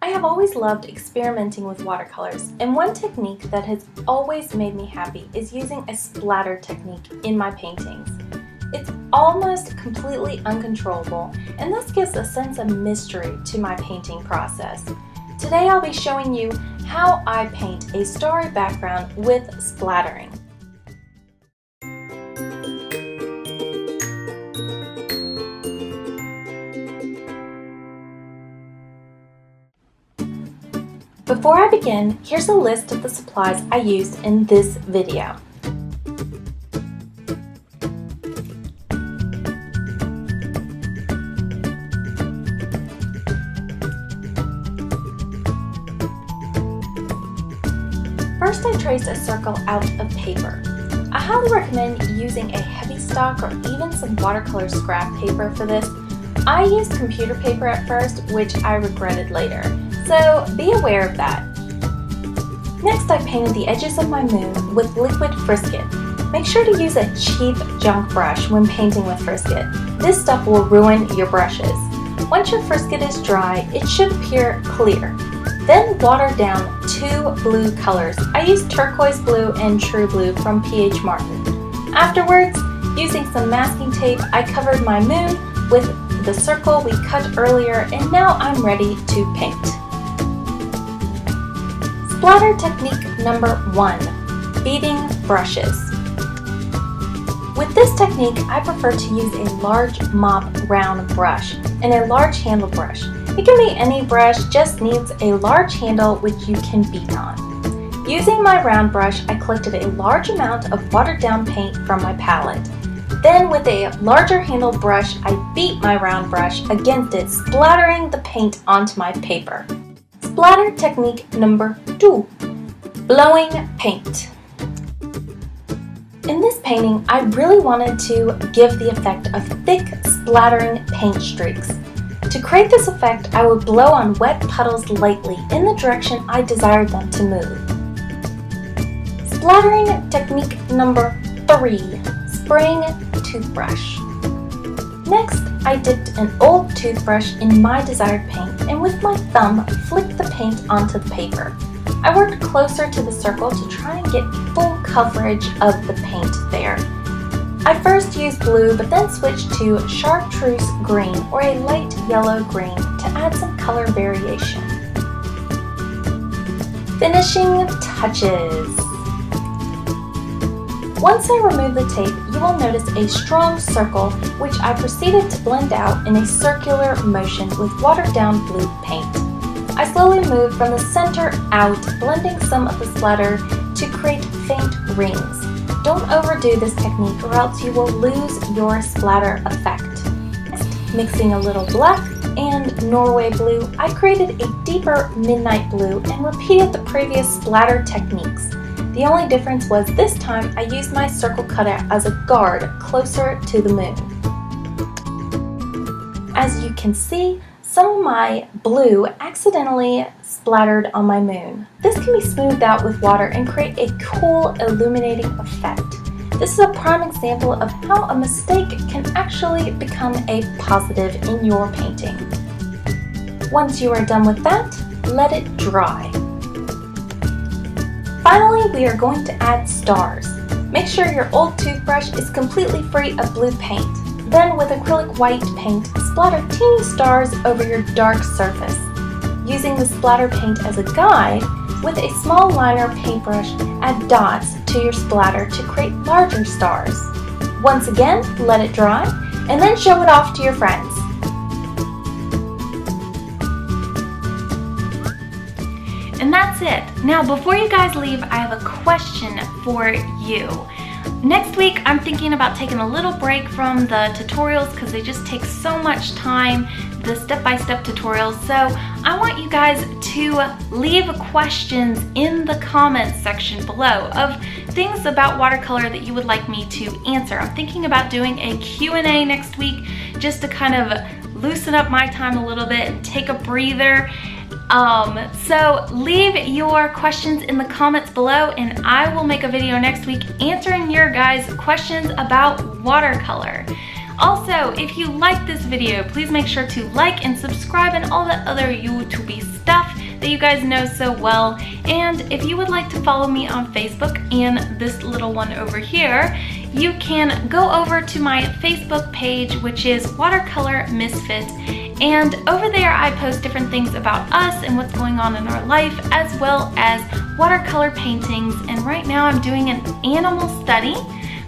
I have always loved experimenting with watercolors, and one technique that has always made me happy is using a splatter technique in my paintings. It's almost completely uncontrollable, and this gives a sense of mystery to my painting process. Today I'll be showing you how I paint a starry background with splattering. Before I begin, here's a list of the supplies I used in this video. First, I trace a circle out of paper. I highly recommend using a heavy stock or even some watercolor scrap paper for this. I used computer paper at first, which I regretted later, so be aware of that. Next, I painted the edges of my moon with liquid Frisket. Make sure to use a cheap junk brush when painting with Frisket. This stuff will ruin your brushes. Once your Frisket is dry, it should appear clear. Then water down 2 blue colors. I used turquoise blue and true blue from P.H. Martin. Afterwards, using some masking tape, I covered my moon with the circle we cut earlier, and now I'm ready to paint. Splatter technique number 1, beading brushes. With this technique, I prefer to use a large mop round brush and a large handle brush. It can be any brush, just needs a large handle which you can beat on. Using my round brush, I collected a large amount of watered down paint from my palette. Then with a larger handle brush, I beat my round brush against it, splattering the paint onto my paper. Splatter technique number 2, blowing paint. In this painting, I really wanted to give the effect of thick, splattering paint streaks. To create this effect, I would blow on wet puddles lightly in the direction I desired them to move. Splattering technique number 3, spraying toothbrush. Next, I dipped an old toothbrush in my desired paint and with my thumb flicked the paint onto the paper. I worked closer to the circle to try and get full coverage of the paint there. I first used blue but then switched to chartreuse green or a light yellow green to add some color variation. Finishing touches. Once I remove the tape, you will notice a strong circle which I proceeded to blend out in a circular motion with watered down blue paint. I slowly moved from the center out, blending some of the splatter to create faint rings. Don't overdo this technique or else you will lose your splatter effect. Next, mixing a little black and Norway blue, I created a deeper midnight blue and repeated the previous splatter techniques. The only difference was this time I used my circle cutout as a guard closer to the moon. As you can see, some of my blue accidentally splattered on my moon. This can be smoothed out with water and create a cool illuminating effect. This is a prime example of how a mistake can actually become a positive in your painting. Once you are done with that, let it dry. Finally, we are going to add stars. Make sure your old toothbrush is completely free of blue paint. Then with acrylic white paint, splatter teeny stars over your dark surface. Using the splatter paint as a guide, with a small liner paintbrush, add dots to your splatter to create larger stars. Once again, let it dry, and then show it off to your friends. And that's it. Now, before you guys leave, I have a question for you. Next week, I'm thinking about taking a little break from the tutorials because they just take so much time, the step-by-step tutorials. So I want you guys to leave questions in the comments section below of things about watercolor that you would like me to answer. I'm thinking about doing a Q&A next week just to kind of loosen up my time a little bit and take a breather. So leave your questions in the comments below and I will make a video next week answering your guys' questions about watercolor. Also, if you like this video, please make sure to like and subscribe and all that other YouTubey stuff. stuff that you guys know so well. And if you would like to follow me on Facebook and this little one over here, you can go over to my Facebook page, which is Watercolor Misfit. And over there I post different things about us and what's going on in our life, as well as watercolor paintings. And right now I'm doing an animal study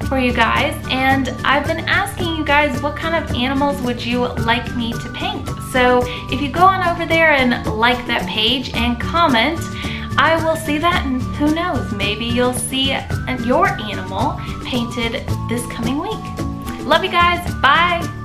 for you guys, and I've been asking you guys what kind of animals would you like me to paint. So if you go on over there and like that page and comment, I will see that, and who knows, maybe you'll see your animal painted this coming week. Love you guys, bye!